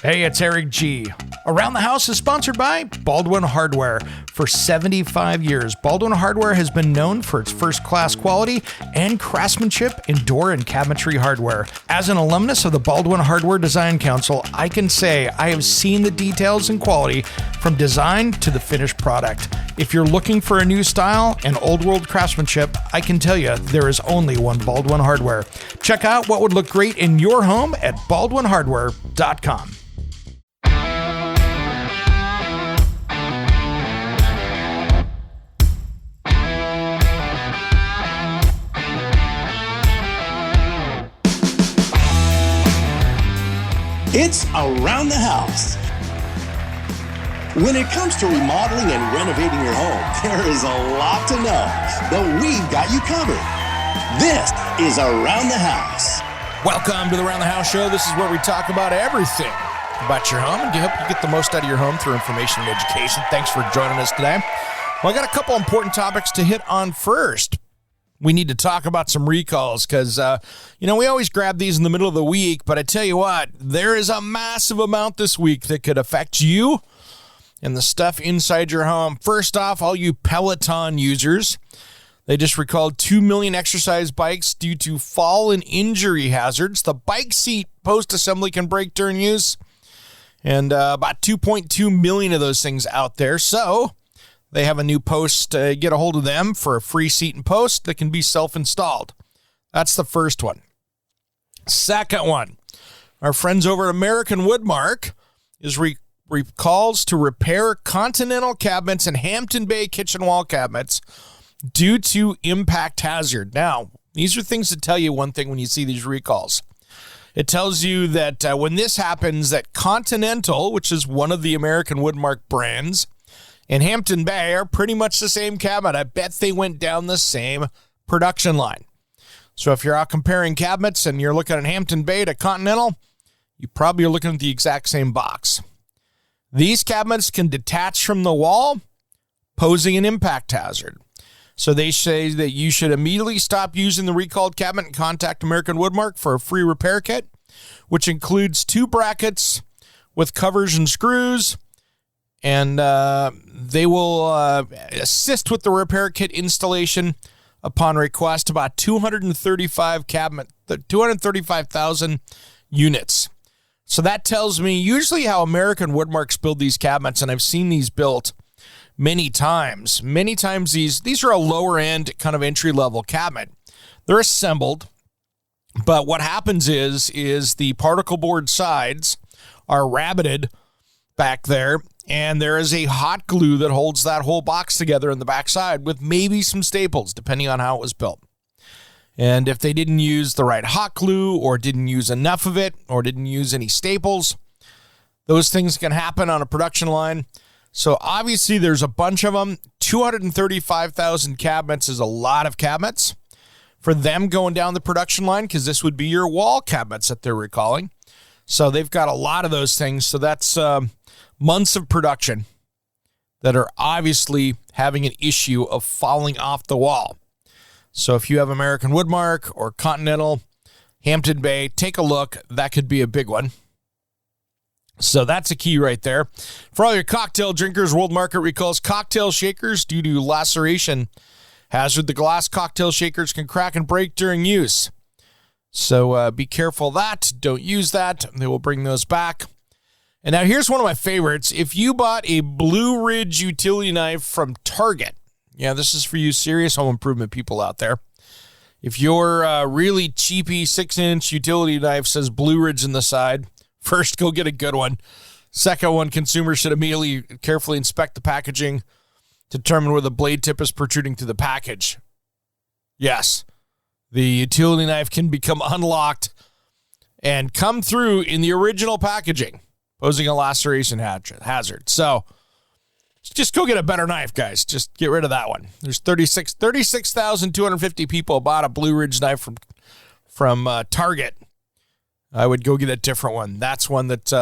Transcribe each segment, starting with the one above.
Hey, it's Eric G. Around the House is sponsored by Baldwin Hardware. For 75 years, Baldwin Hardware has been known for its first-class quality and craftsmanship in door and cabinetry hardware. As an alumnus of the Baldwin Hardware Design Council, I can say I have seen the details and quality from design to the finished product. If you're looking for a new style and old-world craftsmanship, I can tell you there is only one Baldwin Hardware. Check out what would look great in your home at baldwinhardware.com. It's Around the House. When it comes to remodeling and renovating your home, there is a lot to know, but we've got you covered. This is Around the House. Welcome to the Around the House show. This is where we talk about everything about your home and help you get the most out of your home through information and education. Thanks for joining us today. Well, I got a couple important topics to hit on first. We need to talk about some recalls because, we always grab these in the middle of the week, but I tell you what, there is a massive amount this week that could affect you and the stuff inside your home. First off, all you Peloton users, they just recalled 2 million exercise bikes due to fall and injury hazards. The bike seat post assembly can break during use, and about 2.2 million of those things out there. So they have a new post. Get a hold of them for a free seat and post that can be self-installed. That's the first one. Second one, our friends over at American Woodmark is recalls to repair Continental cabinets and Hampton Bay kitchen wall cabinets due to impact hazard. Now, these are things that tell you one thing when you see these recalls. It tells you that when this happens, that Continental, which is one of the American Woodmark brands, and Hampton Bay are pretty much the same cabinet. I bet they went down the same production line. So if you're out comparing cabinets and you're looking at Hampton Bay to Continental, you probably are looking at the exact same box. These cabinets can detach from the wall, posing an impact hazard. So they say that you should immediately stop using the recalled cabinet and contact American Woodmark for a free repair kit, which includes 2 brackets with covers and screws, and they will assist with the repair kit installation upon request. About 235,000 units. So that tells me usually how American Woodmarks build these cabinets, and I've seen these built many times. Many times these are a lower end kind of entry level cabinet. They're assembled, but what happens is the particle board sides are rabbeted back there, and there is a hot glue that holds that whole box together in the backside with maybe some staples, depending on how it was built. And if they didn't use the right hot glue or didn't use enough of it or didn't use any staples, those things can happen on a production line. So obviously there's a bunch of them. 235,000 cabinets is a lot of cabinets for them going down the production line because this would be your wall cabinets that they're recalling. So they've got a lot of those things. So that's months of production that are obviously having an issue of falling off the wall. So if you have American Woodmark or Continental, Hampton Bay, take a look. That could be a big one. So that's a key right there. For all your cocktail drinkers, World Market recalls cocktail shakers due to laceration hazard. The glass cocktail shakers can crack and break during use. So be careful of that. Don't use that. They will bring those back. And now here's one of my favorites. If you bought a Blue Ridge utility knife from Target, this is for you serious home improvement people out there. If your really cheapy 6-inch utility knife says Blue Ridge in the side, first, go get a good one. Second one, consumers should immediately carefully inspect the packaging to determine where the blade tip is protruding through the package. Yes, the utility knife can become unlocked and come through in the original packaging, posing a laceration hazard. So just go get a better knife, guys. Just get rid of that one. There's 36,250 people bought a Blue Ridge knife from Target. I would go get a different one. That's one that's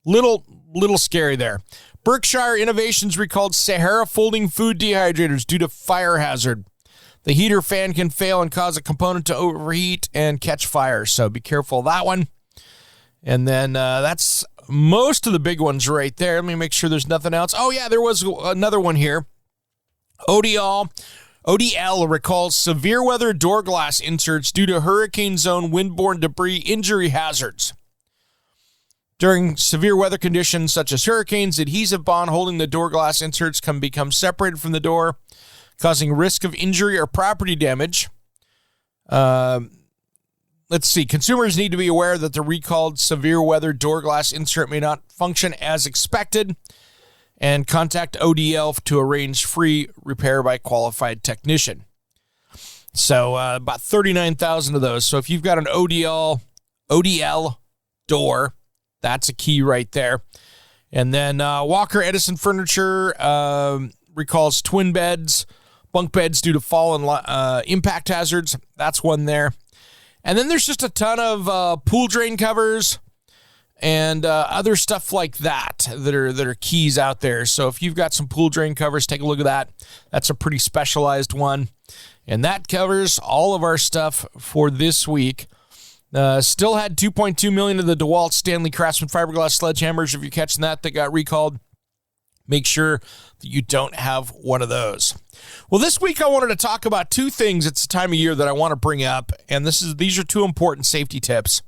little scary there. Berkshire Innovations recalled Sahara folding food dehydrators due to fire hazard. The heater fan can fail and cause a component to overheat and catch fire, so be careful of that one. And then that's most of the big ones right there. Let me make sure there's nothing else. Oh, yeah, there was another one here. ODL recalls severe weather door glass inserts due to hurricane zone windborne debris injury hazards. During severe weather conditions such as hurricanes, adhesive bond holding the door glass inserts can become separated from the door, causing risk of injury or property damage. Let's see. Consumers need to be aware that the recalled severe weather door glass insert may not function as expected, and contact ODL to arrange free repair by qualified technician. So about 39,000 of those. So if you've got an ODL door, that's a key right there. And then Walker Edison Furniture recalls twin beds, bunk beds due to fall and impact hazards. That's one there. And then there's just a ton of pool drain covers and other stuff like that are keys out there. So if you've got some pool drain covers, take a look at that. That's a pretty specialized one. And that covers all of our stuff for this week. Still had 2.2 million of the DeWalt Stanley Craftsman fiberglass sledgehammers. If you're catching that got recalled, make sure that you don't have one of those. Well, this week I wanted to talk about two things. It's the time of year that I want to bring up, and these are two important safety tips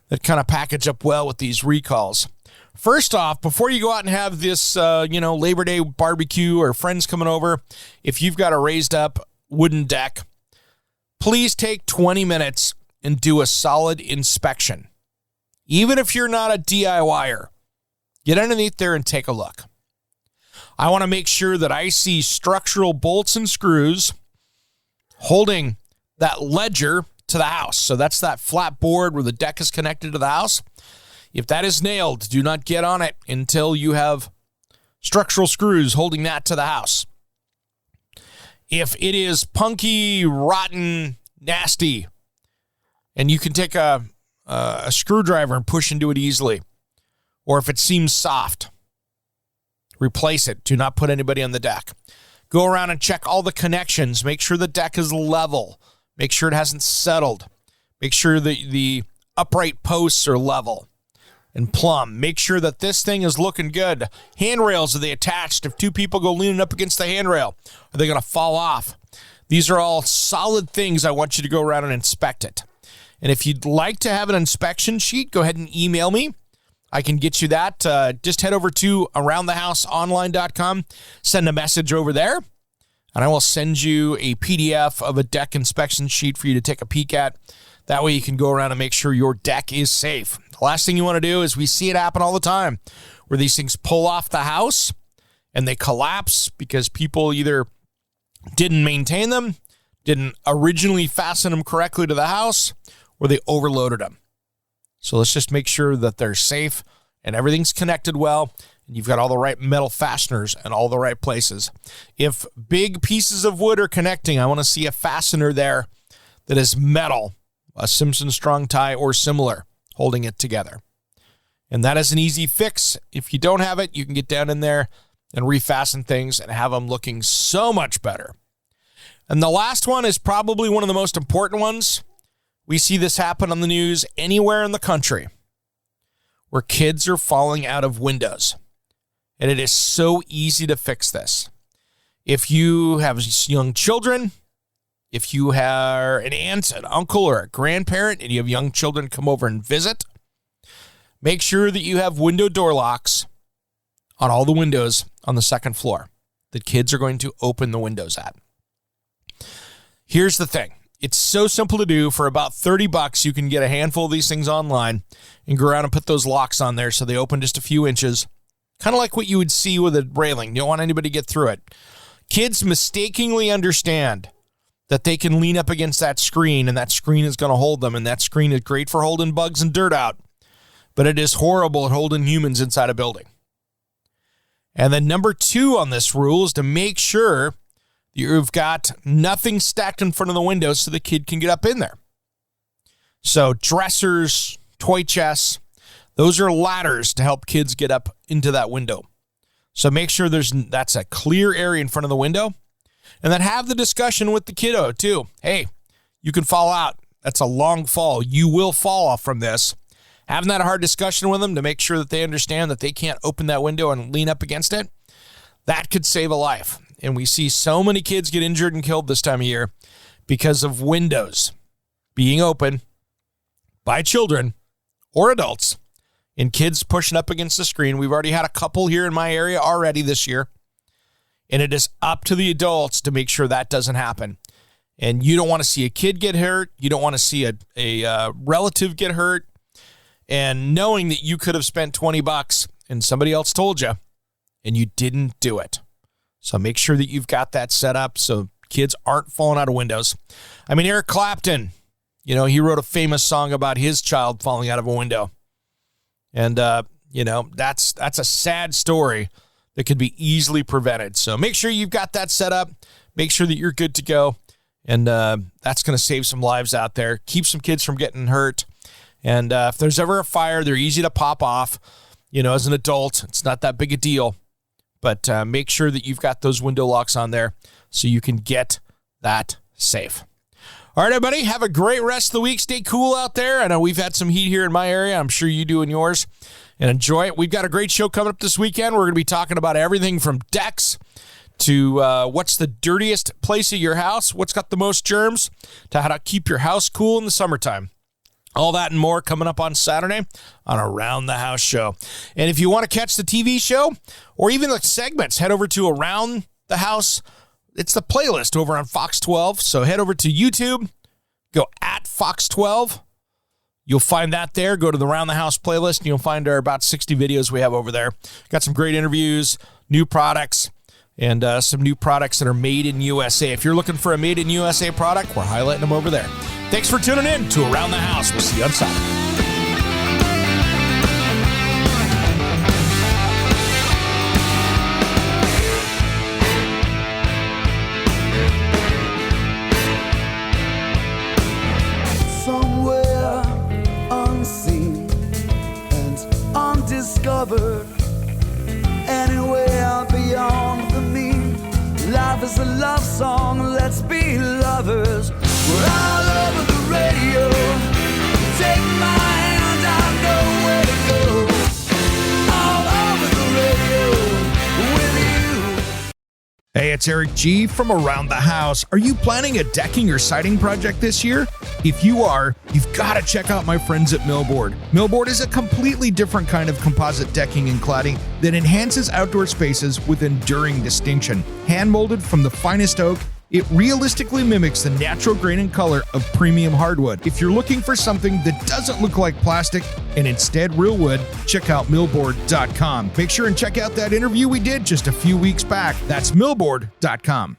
that kind of package up well with these recalls. First off, before you go out and have this, Labor Day barbecue or friends coming over, if you've got a raised up wooden deck, please take 20 minutes and do a solid inspection. Even if you're not a DIYer, get underneath there and take a look. I want to make sure that I see structural bolts and screws holding that ledger to the house. So that's that flat board where the deck is connected to the house. If that is nailed, do not get on it until you have structural screws holding that to the house. If it is punky, rotten, nasty, and you can take a screwdriver and push into it easily, or if it seems soft, replace it. Do not put anybody on the deck. Go around and check all the connections. Make sure the deck is level. Make sure it hasn't settled. Make sure that the upright posts are level and plumb. Make sure that this thing is looking good. Handrails, are they attached? If two people go leaning up against the handrail, are they going to fall off? These are all solid things. I want you to go around and inspect it. And if you'd like to have an inspection sheet, go ahead and email me. I can get you that. Just head over to aroundthehouseonline.com, send a message over there, and I will send you a PDF of a deck inspection sheet for you to take a peek at. That way you can go around and make sure your deck is safe. The last thing you want to do is we see it happen all the time where these things pull off the house and they collapse because people either didn't maintain them, didn't originally fasten them correctly to the house, or they overloaded them. So let's just make sure that they're safe and everything's connected well, and you've got all the right metal fasteners in all the right places. If big pieces of wood are connecting, I want to see a fastener there that is metal, a Simpson strong tie or similar, holding it together. And that is an easy fix. If you don't have it, you can get down in there and refasten things and have them looking so much better. And the last one is probably one of the most important ones. We see this happen on the news anywhere in the country where kids are falling out of windows. And it is so easy to fix this. If you have young children, if you are an aunt, an uncle, or a grandparent, and you have young children come over and visit, make sure that you have window door locks on all the windows on the second floor that kids are going to open the windows at. Here's the thing. It's so simple to do. For about $30, you can get a handful of these things online and go around and put those locks on there so they open just a few inches, kind of like what you would see with a railing. You don't want anybody to get through it. Kids mistakenly understand that they can lean up against that screen and that screen is going to hold them, and that screen is great for holding bugs and dirt out, but it is horrible at holding humans inside a building. And then number 2 on this rule is to make sure you've got nothing stacked in front of the window so the kid can get up in there. So dressers, toy chests, those are ladders to help kids get up into that window. So make sure that's a clear area in front of the window. And then have the discussion with the kiddo too. Hey, you can fall out. That's a long fall. You will fall off from this. having that hard discussion with them to make sure that they understand that they can't open that window and lean up against it, that could save a life. And we see so many kids get injured and killed this time of year because of windows being open by children or adults and kids pushing up against the screen. We've already had a couple here in my area already this year. And it is up to the adults to make sure that doesn't happen. And you don't want to see a kid get hurt. You don't want to see a relative get hurt. And knowing that you could have spent $20 and somebody else told you and you didn't do it. So make sure that you've got that set up so kids aren't falling out of windows. I mean, Eric Clapton, he wrote a famous song about his child falling out of a window. And, that's a sad story that could be easily prevented. So make sure you've got that set up. Make sure that you're good to go. And that's going to save some lives out there. Keep some kids from getting hurt. And if there's ever a fire, they're easy to pop off. As an adult, it's not that big a deal. But make sure that you've got those window locks on there so you can get that safe. All right, everybody, have a great rest of the week. Stay cool out there. I know we've had some heat here in my area. I'm sure you do in yours. And enjoy it. We've got a great show coming up this weekend. We're going to be talking about everything from decks to what's the dirtiest place of your house, what's got the most germs, to how to keep your house cool in the summertime. All that and more coming up on Saturday on Around the House show. And if you want to catch the TV show or even the segments, head over to Around the House. It's the playlist over on Fox 12. So head over to YouTube, go at Fox 12. You'll find that there. Go to the Around the House playlist, and you'll find our about 60 videos we have over there. Got some great interviews, new products, and some new products that are made in USA. If you're looking for a made in USA product, we're highlighting them over there. Thanks for tuning in to Around the House. We'll see you on Saturday. Anywhere beyond the mean, life is a love song, let's be lovers. We're all over the radio, take my hand, I know where to go. All over the radio with you. Hey, it's Eric G. from Around the House. Are you planning a decking or siding project this year? If you are, you've got to check out my friends at Millboard. Millboard is a completely different kind of composite decking and cladding that enhances outdoor spaces with enduring distinction. Hand-molded from the finest oak, it realistically mimics the natural grain and color of premium hardwood. If you're looking for something that doesn't look like plastic and instead real wood, check out millboard.com. Make sure and check out that interview we did just a few weeks back. That's millboard.com.